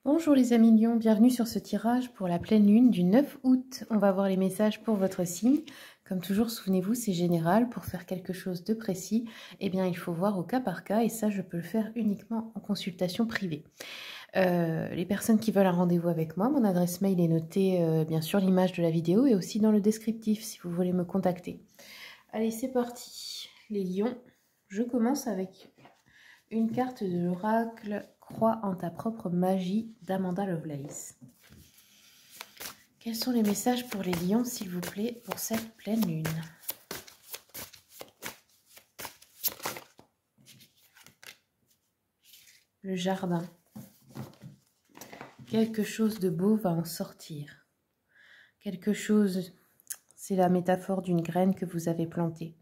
Bonjour les amis lions, bienvenue sur ce tirage pour la pleine lune du 9 août. On va voir les messages pour votre signe. Comme toujours, souvenez-vous, c'est général. Pour faire quelque chose de précis, eh bien, il faut voir au cas par cas et ça, je peux le faire uniquement en consultation privée. Les personnes qui veulent un rendez-vous avec moi, mon adresse mail est notée bien sûr l'image de la vidéo et aussi dans le descriptif si vous voulez me contacter. Allez, c'est parti. Les lions, je commence avec une carte de l'oracle « Crois en ta propre magie » d'Amanda Lovelace. Quels sont les messages pour les lions, s'il vous plaît, pour cette pleine lune? Le jardin. Quelque chose de beau va en sortir. Quelque chose, c'est la métaphore d'une graine que vous avez plantée.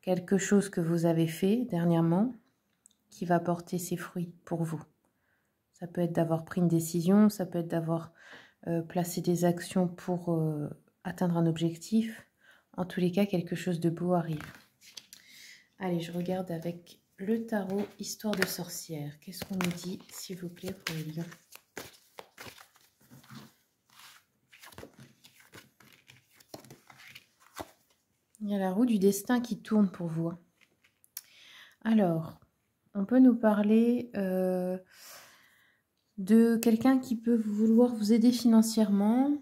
Quelque chose que vous avez fait dernièrement qui va porter ses fruits pour vous. Ça peut être d'avoir pris une décision, ça peut être d'avoir placé des actions pour atteindre un objectif. En tous les cas, quelque chose de beau arrive. Allez, je regarde avec le tarot Histoire de sorcière. Qu'est-ce qu'on nous dit, s'il vous plaît, pour les lions? Il y a la roue du destin qui tourne pour vous. Alors, on peut nous parler de quelqu'un qui peut vouloir vous aider financièrement.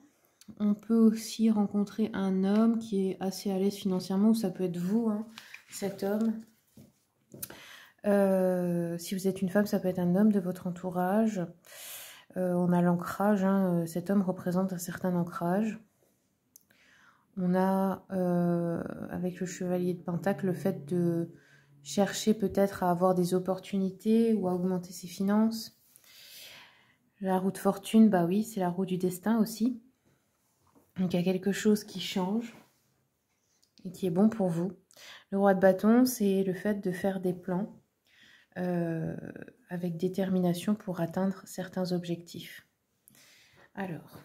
On peut aussi rencontrer un homme qui est assez à l'aise financièrement, ou ça peut être vous, hein, cet homme. Si vous êtes une femme, ça peut être un homme de votre entourage. On a l'ancrage, hein, cet homme représente un certain ancrage. On a, avec le chevalier de Pentacle, le fait de chercher peut-être à avoir des opportunités ou à augmenter ses finances. La roue de fortune, bah oui, c'est la roue du destin aussi. Donc il y a quelque chose qui change et qui est bon pour vous. Le roi de bâton, c'est le fait de faire des plans avec détermination pour atteindre certains objectifs. Alors,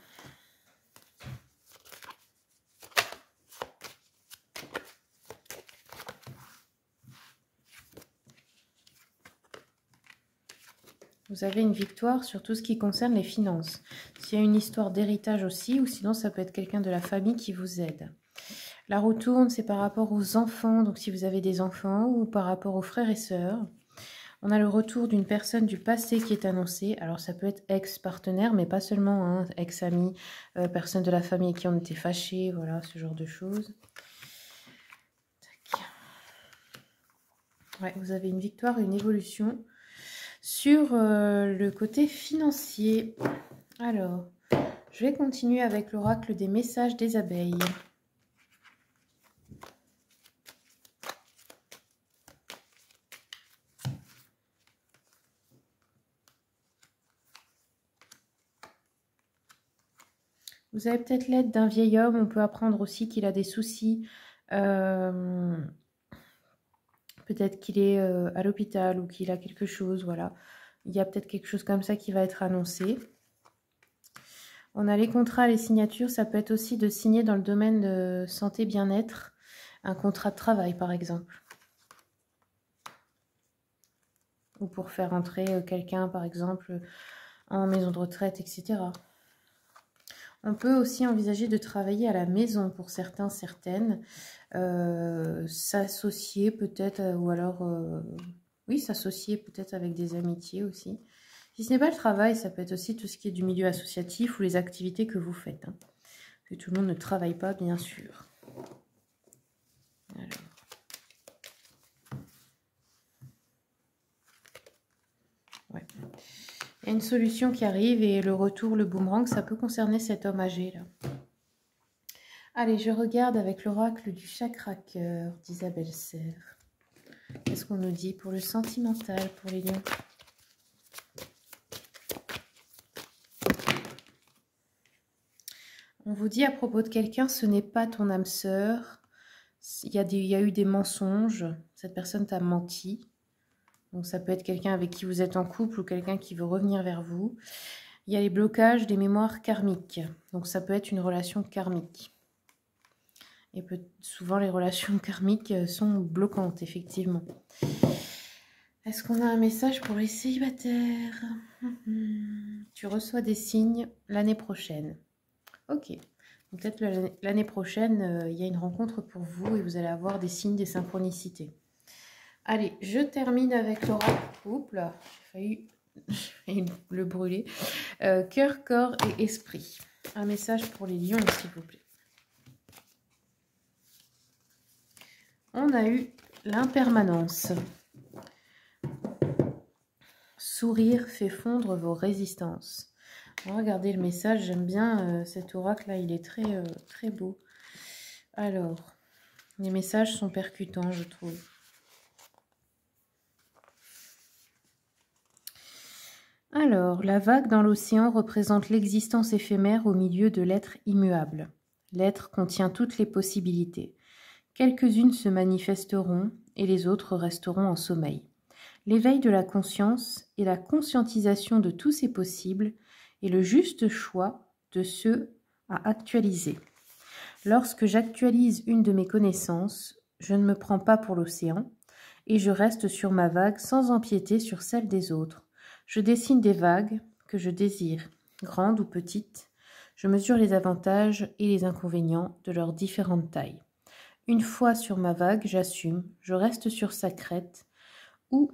vous avez une victoire sur tout ce qui concerne les finances. S'il y a une histoire d'héritage aussi, ou sinon ça peut être quelqu'un de la famille qui vous aide. La roue tourne, c'est par rapport aux enfants, donc si vous avez des enfants, ou par rapport aux frères et sœurs. On a le retour d'une personne du passé qui est annoncée. Alors ça peut être ex-partenaire, mais pas seulement, hein, ex-ami, personne de la famille qui ont été fâchés, voilà, ce genre de choses. Tac. Ouais, vous avez une victoire, une évolution sur le côté financier. Alors, je vais continuer avec l'oracle des messages des abeilles. Vous avez peut-être l'aide d'un vieil homme. On peut apprendre aussi qu'il a des soucis. Peut-être qu'il est à l'hôpital ou qu'il a quelque chose. Voilà. Il y a peut-être quelque chose comme ça qui va être annoncé. On a les contrats, les signatures. Ça peut être aussi de signer dans le domaine de santé, bien-être. Un contrat de travail, par exemple. Ou pour faire entrer quelqu'un, par exemple, en maison de retraite, etc. On peut aussi envisager de travailler à la maison pour certains, certaines. S'associer peut-être, ou alors, oui, s'associer peut-être avec des amitiés aussi. Si ce n'est pas le travail, ça peut être aussi tout ce qui est du milieu associatif ou les activités que vous faites. Hein. Parce que tout le monde ne travaille pas, bien sûr. Alors. Ouais. Il y a une solution qui arrive et le retour, le boomerang, ça peut concerner cet homme âgé là. Allez, je regarde avec l'oracle du chakra cœur d'Isabelle Serre. Qu'est-ce qu'on nous dit pour le sentimental, pour les lions? On vous dit à propos de quelqu'un, ce n'est pas ton âme sœur. Il y a eu des mensonges. Cette personne t'a menti. Donc ça peut être quelqu'un avec qui vous êtes en couple ou quelqu'un qui veut revenir vers vous. Il y a les blocages des mémoires karmiques. Donc ça peut être une relation karmique. Et souvent les relations karmiques sont bloquantes, effectivement. Est-ce qu'on a un message pour les célibataires? tu reçois des signes l'année prochaine. Ok. Peut-être l'année prochaine, il y a une rencontre pour vous et vous allez avoir des signes, des synchronicités. Allez, je termine avec l'oracle. Oups là, j'ai failli le brûler. Cœur, corps et esprit. Un message pour les lions, s'il vous plaît. On a eu l'impermanence. Sourire fait fondre vos résistances. Regardez le message, j'aime bien cet oracle-là, il est très beau. Alors, les messages sont percutants, je trouve. Alors, la vague dans l'océan représente l'existence éphémère au milieu de l'être immuable. L'être contient toutes les possibilités. Quelques-unes se manifesteront et les autres resteront en sommeil. L'éveil de la conscience et la conscientisation de tous ces possibles est le juste choix de ceux à actualiser. Lorsque j'actualise une de mes connaissances, je ne me prends pas pour l'océan et je reste sur ma vague sans empiéter sur celle des autres. Je dessine des vagues que je désire, grandes ou petites. Je mesure les avantages et les inconvénients de leurs différentes tailles. Une fois sur ma vague, j'assume, je reste sur sa crête, ou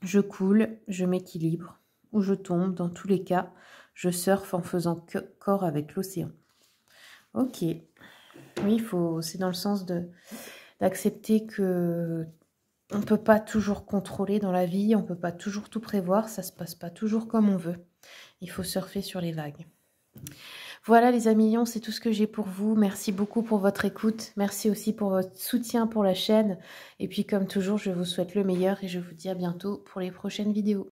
je coule, je m'équilibre, ou je tombe. Dans tous les cas, je surfe en faisant corps avec l'océan. Ok. Oui, c'est dans le sens d'accepter que on ne peut pas toujours contrôler dans la vie, on ne peut pas toujours tout prévoir, ça ne se passe pas toujours comme on veut. Il faut surfer sur les vagues. Voilà les amis lions, c'est tout ce que j'ai pour vous. Merci beaucoup pour votre écoute. Merci aussi pour votre soutien pour la chaîne. Et puis comme toujours, je vous souhaite le meilleur et je vous dis à bientôt pour les prochaines vidéos.